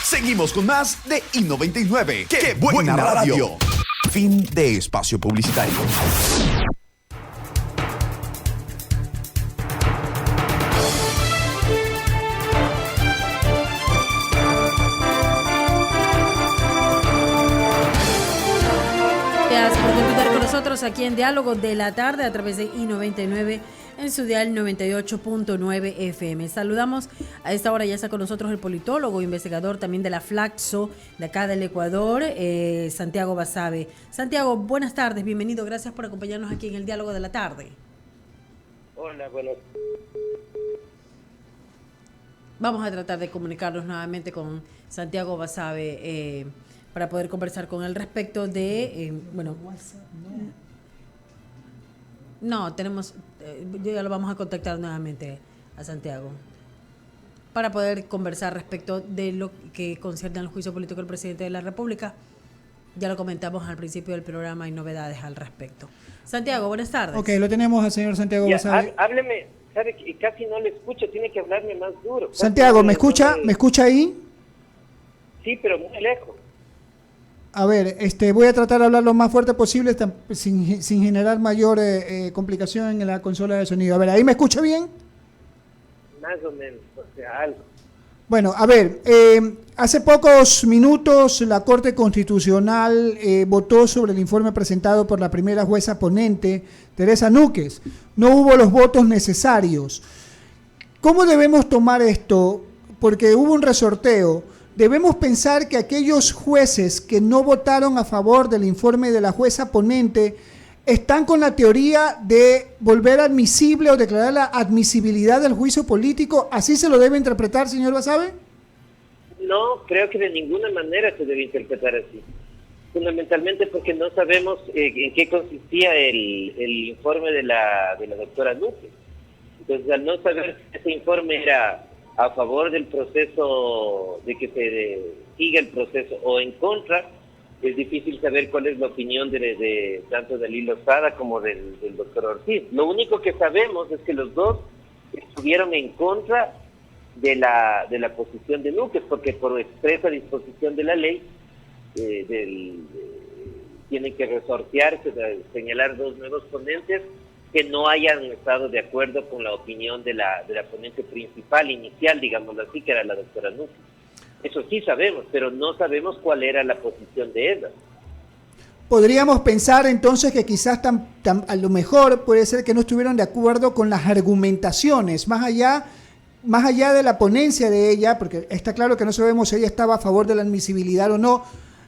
Seguimos con más de I99. ¡Qué buena radio! Fin de espacio publicitario. Gracias por continuar con nosotros aquí en Diálogo de la Tarde a través de I99 en su dial 98.9 FM. Saludamos a esta hora, ya está con nosotros el politólogo, investigador también de la Flaxo, de acá del Ecuador, Santiago Basabe. Santiago, buenas tardes, bienvenido, gracias por acompañarnos aquí en el Diálogo de la Tarde. Hola, bueno. Vamos a tratar de comunicarnos nuevamente con Santiago Basabe para poder conversar con él respecto de, no, tenemos, ya lo vamos a contactar nuevamente a Santiago para poder conversar respecto de lo que concierne al juicio político del presidente de la República. Ya lo comentamos al principio del programa, hay novedades al respecto. Santiago, buenas tardes. Ok, lo tenemos al señor Santiago Basabe. Hábleme, sabe que casi no le escucho, tiene que hablarme más duro. Santiago, ¿me escucha? ¿Me escucha ahí? Sí, pero muy lejos. A ver, voy a tratar de hablar lo más fuerte posible sin generar mayor complicación en la consola de sonido. A ver, ¿ahí me escucha bien? Más o menos, o sea, algo. Bueno, a ver, hace pocos minutos la Corte Constitucional votó sobre el informe presentado por la primera jueza ponente, Teresa Núquez. No hubo los votos necesarios. ¿Cómo debemos tomar esto? Porque hubo un resorteo. Debemos pensar que aquellos jueces que no votaron a favor del informe de la jueza ponente están con la teoría de volver admisible o declarar la admisibilidad del juicio político. ¿Así se lo debe interpretar, señor Basabe? No, creo que de ninguna manera se debe interpretar así. Fundamentalmente porque no sabemos en qué consistía el informe de la doctora Núñez. Entonces, al no saber si ese informe era a favor del proceso, de que se siga el proceso, o en contra, es difícil saber cuál es la opinión de tanto de Lilo Sada como del doctor Ortiz. Lo único que sabemos es que los dos estuvieron en contra de la posición de Núñez, porque por expresa disposición de la ley tienen que resortearse, señalar dos nuevos ponentes que no hayan estado de acuerdo con la opinión de la ponente principal, inicial, digámoslo así, que era la doctora Núñez. Eso sí sabemos, pero no sabemos cuál era la posición de ella. Podríamos pensar entonces que quizás a lo mejor puede ser que no estuvieron de acuerdo con las argumentaciones, más allá de la ponencia de ella, porque está claro que no sabemos si ella estaba a favor de la admisibilidad o no.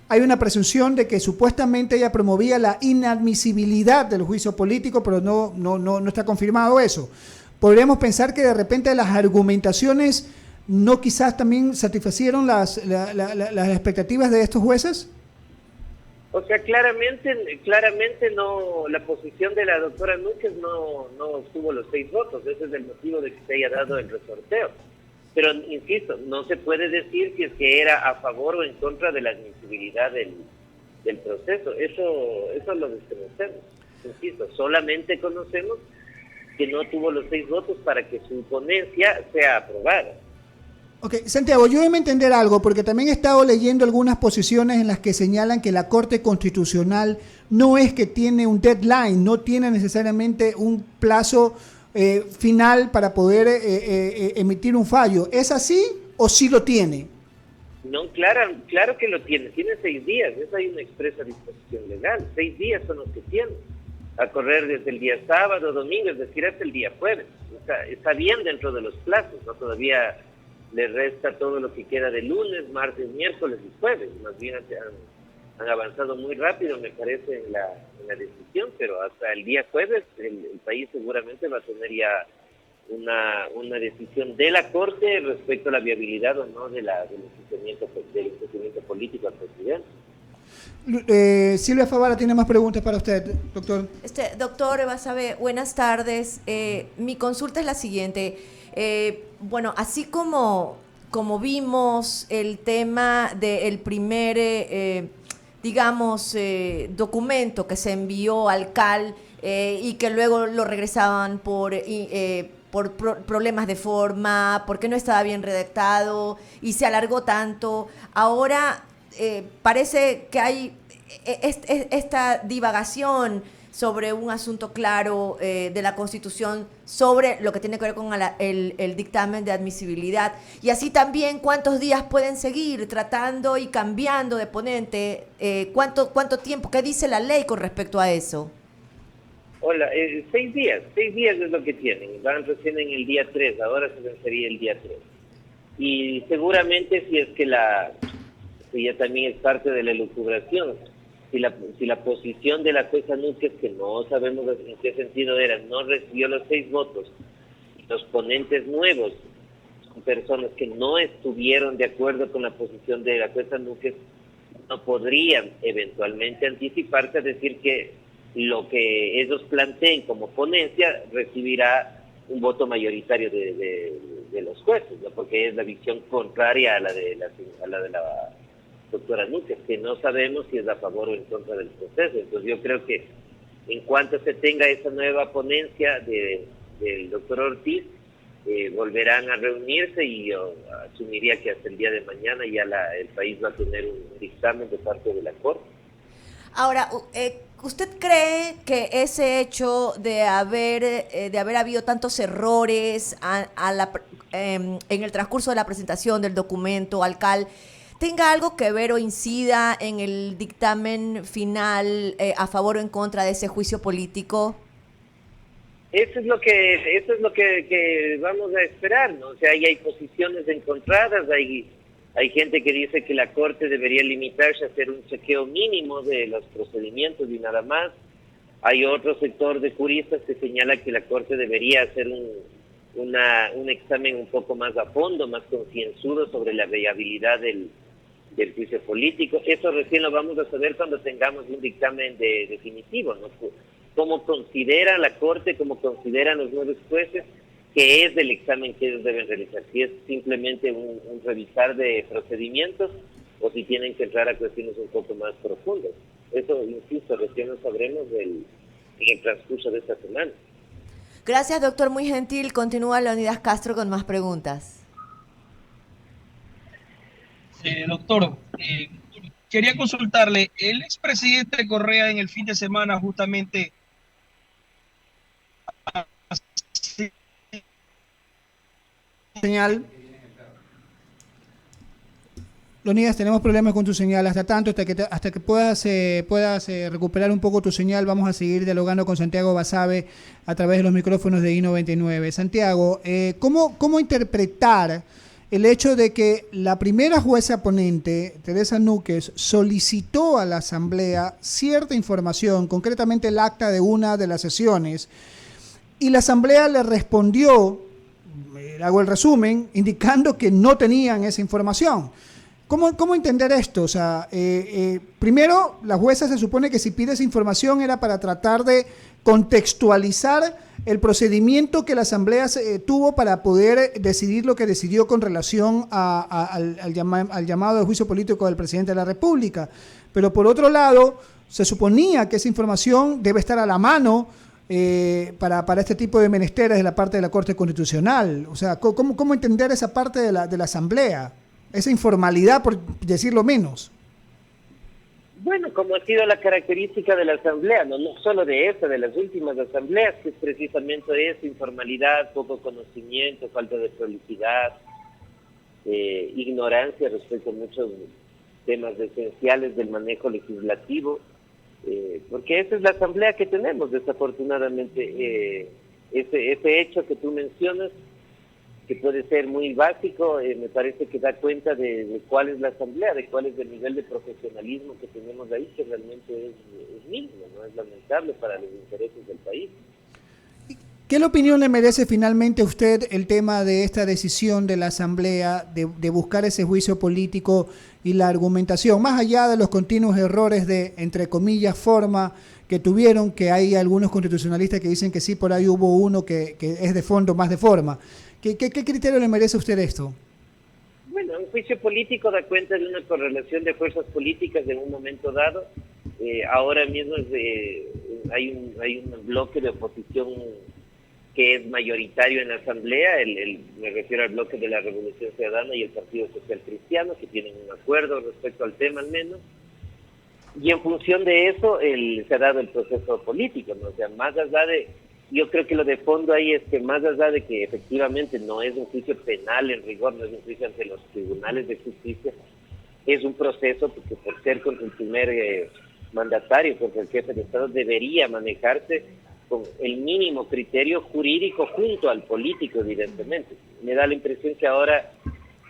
Hay una presunción de que supuestamente ella promovía la inadmisibilidad del juicio político, pero no está confirmado eso. Podríamos pensar que de repente las argumentaciones no quizás también satisfacieron las expectativas de estos jueces. O sea, claramente no, la posición de la doctora Núñez no obtuvo los 6 votos. Ese es el motivo de que se haya dado el resorteo. Pero, insisto, no se puede decir si es que era a favor o en contra de la admisibilidad del proceso. Eso lo desconocemos. Insisto, solamente conocemos que no tuvo los 6 votos para que su ponencia sea aprobada. Ok, Santiago, yo debo entender algo, porque también he estado leyendo algunas posiciones en las que señalan que la Corte Constitucional no es que tiene un deadline, no tiene necesariamente un plazo final para poder emitir un fallo. ¿Es así o sí lo tiene? No, claro que lo tiene. Tiene 6 días. Esa hay una expresa disposición legal. 6 días son los que tiene. A correr desde el día sábado, domingo, es decir, hasta el día jueves. Está bien dentro de los plazos, ¿no? Todavía le resta todo lo que queda de lunes, martes, miércoles y jueves. Más bien han avanzado muy rápido, me parece, en la decisión, pero hasta el día jueves el país seguramente va a tener ya una decisión de la Corte respecto a la viabilidad o no del enjuiciamiento político al presidente. Silvia Favara tiene más preguntas para usted, doctor. Doctor Basabe, buenas tardes. Mi consulta es la siguiente. Bueno, así como vimos el tema del primer, documento que se envió al CAL y que luego lo regresaban por problemas de forma, porque no estaba bien redactado y se alargó tanto. Ahora parece que hay esta divagación sobre un asunto claro de la Constitución, sobre lo que tiene que ver con el dictamen de admisibilidad. Y así también, ¿cuántos días pueden seguir tratando y cambiando de ponente? ¿Cuánto tiempo? ¿Qué dice la ley con respecto a eso? Hola, 6 días es lo que tienen. Van recién en el día 3, ahora se vencería el día 3. Y seguramente si es que ya también es parte de la elucubración, si la posición de la jueza Núñez, que no sabemos en qué sentido era, no recibió los 6 votos, y los ponentes nuevos son personas que no estuvieron de acuerdo con la posición de la jueza Núñez, no podrían eventualmente anticiparse a decir que lo que ellos planteen como ponencia recibirá un voto mayoritario de los jueces, ¿no? Porque es la visión contraria a la de la doctora Núñez, que no sabemos si es a favor o en contra del proceso. Entonces yo creo que en cuanto se tenga esa nueva ponencia del doctor Ortiz, volverán a reunirse y yo asumiría que hasta el día de mañana ya el país va a tener un dictamen de parte de la Corte. Ahora, ¿usted cree que ese hecho de haber habido tantos errores en el transcurso de la presentación del documento alcal tenga algo que ver o incida en el dictamen final a favor o en contra de ese juicio político? Eso es lo que vamos a esperar, ¿no? O sea, ahí hay posiciones encontradas, hay gente que dice que la Corte debería limitarse a hacer un chequeo mínimo de los procedimientos y nada más. Hay otro sector de juristas que señala que la Corte debería hacer un examen un poco más a fondo, más concienzudo sobre la viabilidad del juicio político. Eso recién lo vamos a saber cuando tengamos un dictamen definitivo, ¿no? Cómo considera la Corte, cómo consideran los nuevos jueces, que es el examen que ellos deben realizar, si es simplemente un revisar de procedimientos o si tienen que entrar a cuestiones un poco más profundas. Eso, insisto, recién lo sabremos en el transcurso de esta semana. Gracias, doctor, muy gentil. Continúa Leonidas Castro con más preguntas. Doctor, quería consultarle, el expresidente Correa en el fin de semana justamente Señal. Leonidas, tenemos problemas con tu señal. Hasta que puedas recuperar un poco tu señal, vamos a seguir dialogando con Santiago Basabe a través de los micrófonos de I99. Santiago, ¿cómo interpretar el hecho de que la primera jueza ponente, Teresa Núñez, solicitó a la Asamblea cierta información, concretamente el acta de una de las sesiones, y la Asamblea le respondió, hago el resumen, indicando que no tenían esa información? ¿Cómo entender esto? O sea, primero, la jueza se supone que si pide esa información era para tratar de contextualizar el procedimiento que la Asamblea tuvo para poder decidir lo que decidió con relación al llamado de juicio político del presidente de la República. Pero por otro lado, se suponía que esa información debe estar a la mano para este tipo de menesteres de la parte de la Corte Constitucional. O sea, ¿cómo entender esa parte de la Asamblea? Esa informalidad, por decirlo menos. Bueno, como ha sido la característica de la Asamblea, no solo de las últimas asambleas, que es precisamente eso: informalidad, poco conocimiento, falta de prolicidad, ignorancia respecto a muchos temas esenciales del manejo legislativo, porque esa es la Asamblea que tenemos, desafortunadamente. Ese hecho que tú mencionas, que puede ser muy básico, me parece que da cuenta de cuál es la Asamblea, de cuál es el nivel de profesionalismo que tenemos ahí, que realmente es mínimo, ¿no? Es lamentable para los intereses del país. ¿Qué opinión le merece finalmente a usted el tema de esta decisión de la Asamblea de buscar ese juicio político y la argumentación, más allá de los continuos errores de, entre comillas, forma que tuvieron, que hay algunos constitucionalistas que dicen que sí, por ahí hubo uno que es de fondo más de forma? ¿Qué criterio le merece a usted esto? Bueno, un juicio político da cuenta de una correlación de fuerzas políticas en un momento dado. Ahora mismo hay un bloque de oposición que es mayoritario en la Asamblea, me refiero al bloque de la Revolución Ciudadana y el Partido Social Cristiano, que tienen un acuerdo respecto al tema al menos, y en función de eso se ha dado el proceso político, ¿no? O sea, más allá de, yo creo que lo de fondo ahí es que más allá de que efectivamente no es un juicio penal en rigor, no es un juicio ante los tribunales de justicia, es un proceso porque por ser contra el primer mandatario, contra el jefe de Estado, debería manejarse con el mínimo criterio jurídico junto al político, evidentemente. Me da la impresión que ahora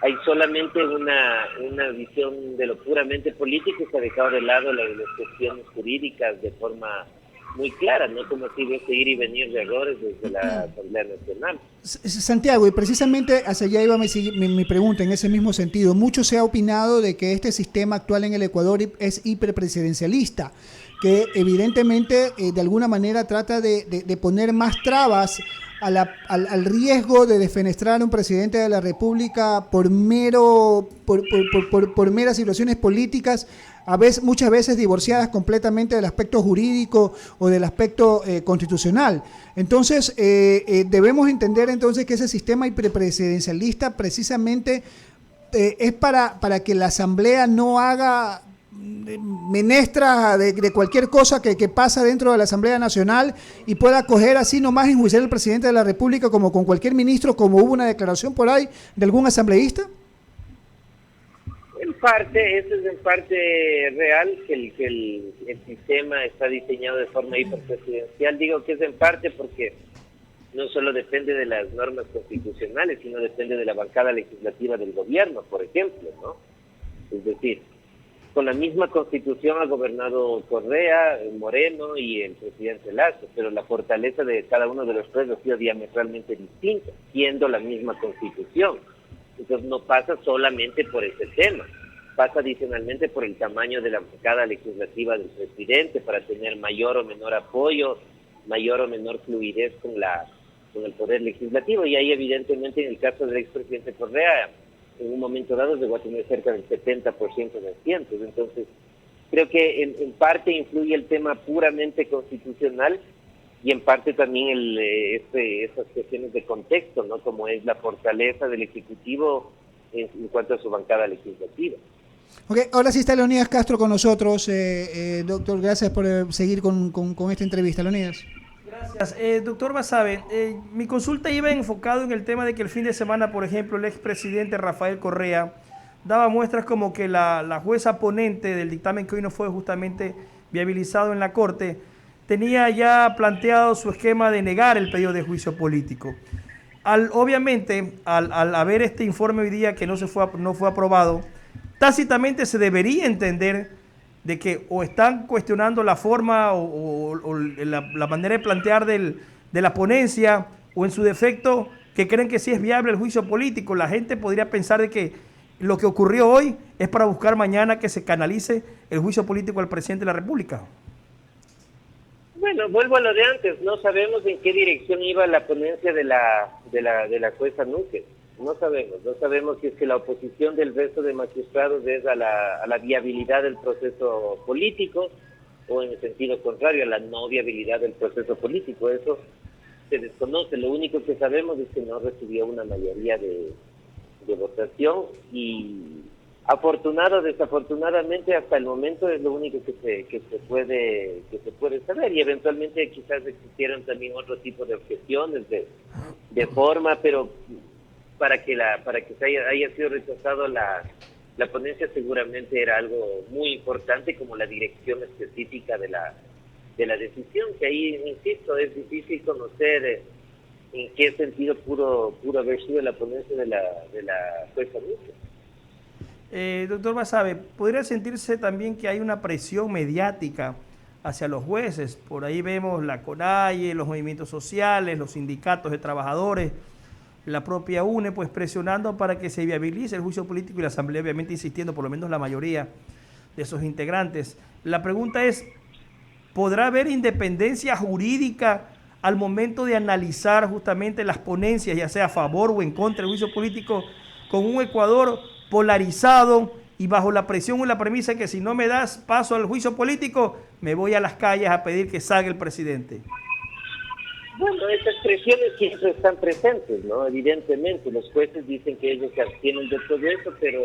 hay solamente una visión de lo puramente político y se ha dejado de lado las cuestiones jurídicas de forma muy clara, no como si hubiese ir y venir de errores desde la Asamblea Nacional. Santiago, y precisamente hacia allá iba mi pregunta en ese mismo sentido. Mucho se ha opinado de que este sistema actual en el Ecuador es hiperpresidencialista, que evidentemente de alguna manera trata de poner más trabas al riesgo de defenestrar a un presidente de la República por meras situaciones políticas, muchas veces divorciadas completamente del aspecto jurídico o del aspecto constitucional. Entonces, debemos entender entonces que ese sistema hiperpresidencialista precisamente es para que la Asamblea no haga menestra de cualquier cosa que pasa dentro de la Asamblea Nacional y pueda coger así nomás enjuiciar al presidente de la República como con cualquier ministro, como hubo una declaración por ahí de algún asambleísta. En parte, eso es en parte real, que el sistema está diseñado de forma hiperpresidencial. Digo que es en parte porque no solo depende de las normas constitucionales, sino depende de la bancada legislativa del gobierno, por ejemplo, ¿no? Es decir, con la misma constitución ha gobernado Correa, Moreno y el presidente Lazo, pero la fortaleza de cada uno de los tres ha sido diametralmente distinta, siendo la misma constitución. Entonces no pasa solamente por ese tema, pasa adicionalmente por el tamaño de la bancada legislativa del presidente para tener mayor o menor apoyo, mayor o menor fluidez con el poder legislativo, y ahí evidentemente en el caso del expresidente Correa, en un momento dado llegó a tener cerca del 70% de asientos. Entonces, creo que en parte influye el tema puramente constitucional y en parte también esas cuestiones de contexto, ¿no? Como es la fortaleza del Ejecutivo en cuanto a su bancada legislativa. Ok, ahora sí está Leonidas Castro con nosotros. Doctor, gracias por seguir con esta entrevista. Leonidas. Gracias. Doctor Basabe, mi consulta iba enfocado en el tema de que el fin de semana, por ejemplo, el expresidente Rafael Correa daba muestras como que la jueza ponente del dictamen que hoy no fue justamente viabilizado en la Corte tenía ya planteado su esquema de negar el pedido de juicio político. Obviamente, al haber este informe hoy día que no fue aprobado, tácitamente se debería entender de que o están cuestionando la forma o la manera de plantear de la ponencia, o en su defecto que creen que sí es viable el juicio político. La gente podría pensar de que lo que ocurrió hoy es para buscar mañana que se canalice el juicio político al presidente de la República. Bueno, vuelvo a lo de antes, no sabemos en qué dirección iba la ponencia de la jueza Núñez. No sabemos si es que la oposición del resto de magistrados es a la viabilidad del proceso político o en el sentido contrario, a la no viabilidad del proceso político. Eso se desconoce. Lo único que sabemos es que no recibió una mayoría de votación y desafortunadamente hasta el momento es lo único que se puede saber, y eventualmente quizás existieron también otro tipo de objeciones de forma, pero para que se haya sido rechazado la ponencia seguramente era algo muy importante, como la dirección específica de la decisión, que ahí, insisto, es difícil conocer en qué sentido pudo haber sido la ponencia de la jueza Núñez. Doctor Basabe, ¿podría sentirse también que hay una presión mediática hacia los jueces? Por ahí vemos la CONAIE, los movimientos sociales, los sindicatos de trabajadores, la propia UNE, pues presionando para que se viabilice el juicio político, y la Asamblea obviamente insistiendo, por lo menos la mayoría de esos integrantes. La pregunta es, ¿podrá haber independencia jurídica al momento de analizar justamente las ponencias, ya sea a favor o en contra del juicio político, con un Ecuador polarizado y bajo la presión o la premisa que si no me das paso al juicio político, me voy a las calles a pedir que salga el presidente? Bueno, esas presiones siempre están presentes, ¿no? Evidentemente, los jueces dicen que ellos se abstienen de todo eso, pero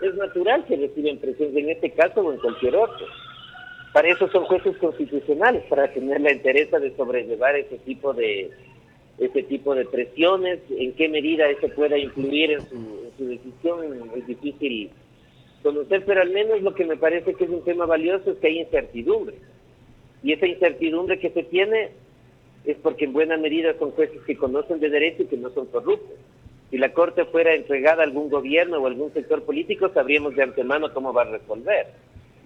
es natural que reciben presiones en este caso o en cualquier otro. Para eso son jueces constitucionales, para tener la entereza de sobrellevar ese tipo de presiones. En qué medida eso pueda influir en su decisión es difícil conocer, pero al menos lo que me parece que es un tema valioso es que hay incertidumbre. Y esa incertidumbre que se tiene es porque en buena medida son jueces que conocen de derecho y que no son corruptos. Si la Corte fuera entregada a algún gobierno o algún sector político, sabríamos de antemano cómo va a resolver.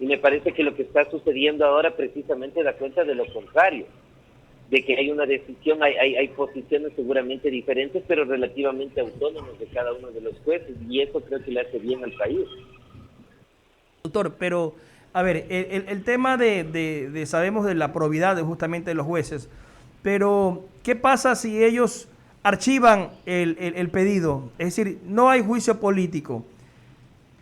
Y me parece que lo que está sucediendo ahora precisamente da cuenta de lo contrario, de que hay una decisión, hay posiciones seguramente diferentes, pero relativamente autónomas de cada uno de los jueces, y eso creo que le hace bien al país. Doctor, pero, a ver, el tema de sabemos de la probidad justamente de los jueces, pero ¿qué pasa si ellos archivan el pedido? Es decir, no hay juicio político.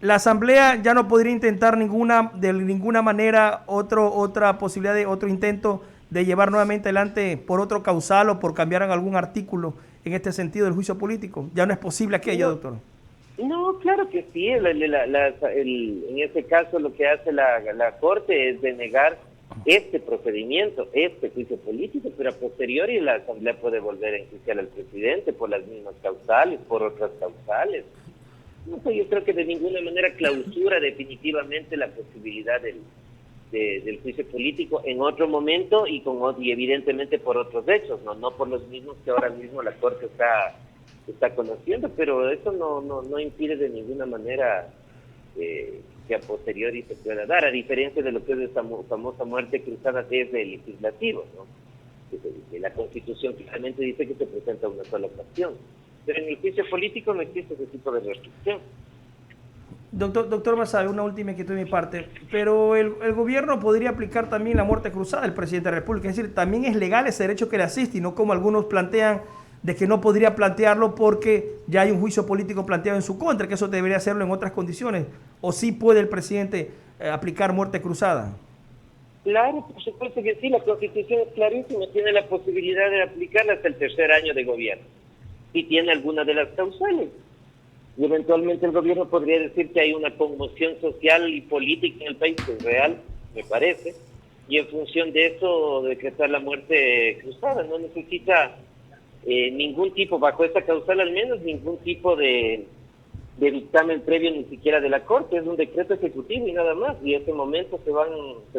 La Asamblea ya no podría intentar de ninguna manera otra posibilidad de otro intento de llevar nuevamente adelante por otro causal o por cambiar en algún artículo en este sentido del juicio político. Ya no es posible aquello, doctor. No, claro que sí. En ese caso lo que hace la Corte es denegar este procedimiento, este juicio político, pero a posteriori la Asamblea puede volver a enjuiciar al presidente por las mismas causales, por otras causales. No sé, yo creo que de ninguna manera clausura definitivamente la posibilidad del juicio político en otro momento y evidentemente por otros hechos, no por los mismos que ahora mismo la Corte está conociendo, pero eso no impide de ninguna manera que a posteriori se pueda dar, a diferencia de lo que es esa famosa muerte cruzada desde el legislativo, ¿no? Que la Constitución claramente dice que se presenta una sola ocasión, pero en el juicio político no existe ese tipo de restricción. Doctor Basabe, una última inquietud de mi parte, pero el gobierno podría aplicar también la muerte cruzada del presidente de la República, es decir, también es legal ese derecho que le asiste y no como algunos plantean de que no podría plantearlo porque ya hay un juicio político planteado en su contra, que eso debería hacerlo en otras condiciones, o sí puede el presidente aplicar muerte cruzada. Claro, por supuesto que sí, la Constitución es clarísima, tiene la posibilidad de aplicarla hasta el tercer año de gobierno y tiene alguna de las causales. Y eventualmente el gobierno podría decir que hay una conmoción social y política en el país, que es real, me parece, y en función de eso decretar la muerte cruzada. No necesita ningún tipo, bajo esta causal al menos, ningún tipo de dictamen previo ni siquiera de la Corte, es un decreto ejecutivo y nada más, y en ese momento se va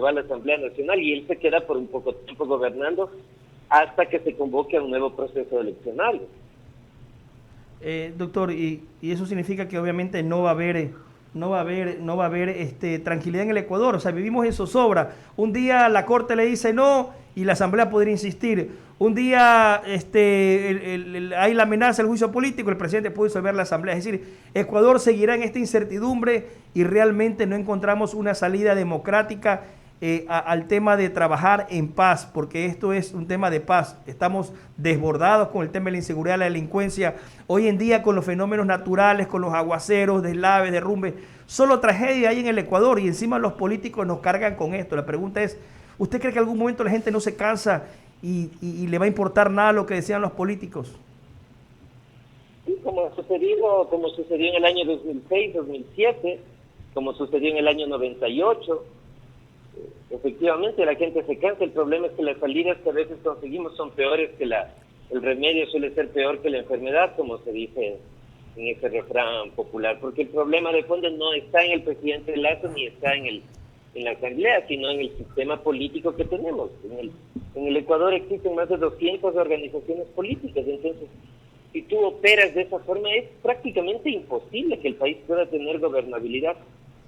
a la Asamblea Nacional y él se queda por un poco tiempo gobernando hasta que se convoque a un nuevo proceso electoral. Doctor, y eso significa que obviamente no va a haber tranquilidad en el Ecuador, o sea, vivimos en zozobra. Un día la Corte le dice no y la Asamblea podría insistir. Un día hay la amenaza del juicio político, el presidente puede disolver la Asamblea. Es decir, Ecuador seguirá en esta incertidumbre y realmente no encontramos una salida democrática al tema de trabajar en paz, porque esto es un tema de paz. Estamos desbordados con el tema de la inseguridad, la delincuencia. Hoy en día con los fenómenos naturales, con los aguaceros, deslaves, derrumbes, solo tragedia hay en el Ecuador y encima los políticos nos cargan con esto. La pregunta es, ¿usted cree que en algún momento la gente no se cansa y le va a importar nada lo que decían los políticos? Sí, como sucedió en el año 2006, 2007, como sucedió en el año 98. Efectivamente, la gente se cansa. El problema es que las salidas que a veces conseguimos son peores que el remedio suele ser peor que la enfermedad, como se dice en ese refrán popular, porque el problema de fondo no está en el presidente Lazo ni está en la Asamblea, sino en el sistema político que tenemos. En el Ecuador existen más de 200 organizaciones políticas, entonces si tú operas de esa forma es prácticamente imposible que el país pueda tener gobernabilidad,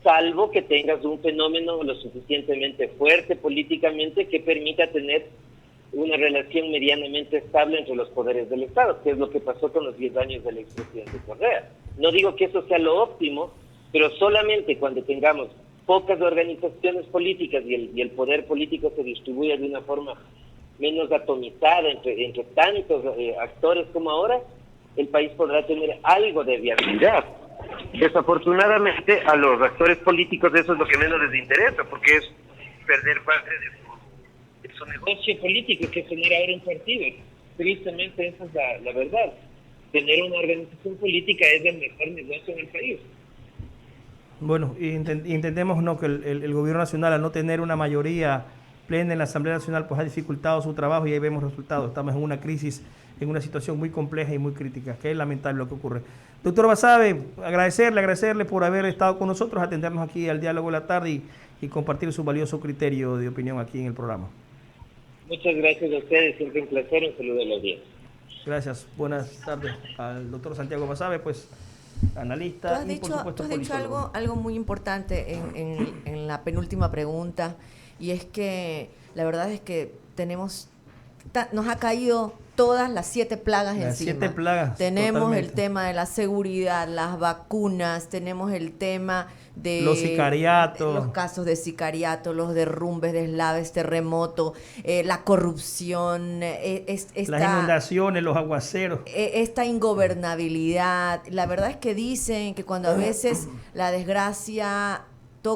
salvo que tengas un fenómeno lo suficientemente fuerte políticamente que permita tener una relación medianamente estable entre los poderes del Estado, que es lo que pasó con los 10 años del expresidente Correa. No digo que eso sea lo óptimo, pero solamente cuando tengamos pocas organizaciones políticas y el poder político se distribuya de una forma menos atomizada entre tantos actores como ahora, el país podrá tener algo de viabilidad. Desafortunadamente a los actores políticos eso es lo que menos les interesa, porque es perder parte de su negocio político, que es tener ahora un partido. Tristemente esa es la verdad. Tener una organización política es el mejor negocio en el país. Bueno, intentemos no que el gobierno nacional, al no tener una mayoría plena en la Asamblea Nacional, pues ha dificultado su trabajo y ahí vemos resultados. Estamos en una crisis, en una situación muy compleja y muy crítica, que es lamentable lo que ocurre. Doctor Basabe, agradecerle por haber estado con nosotros, atendernos aquí al Diálogo de la Tarde y compartir su valioso criterio de opinión aquí en el programa. Muchas gracias a ustedes, siempre un placer, un saludo a la audiencia. Gracias, buenas tardes al doctor Santiago Basabe, pues analista. Tú has dicho algo muy importante en la penúltima pregunta, y es que la verdad es que nos ha caído todas las 7 plagas encima. Las 7 plagas. Tenemos totalmente. el tema de la seguridad, las vacunas, tenemos el tema de los sicariatos, los casos de sicariato, los derrumbes, deslaves, terremoto, la corrupción, las inundaciones, los aguaceros, esta ingobernabilidad. La verdad es que dicen que cuando a veces la desgracia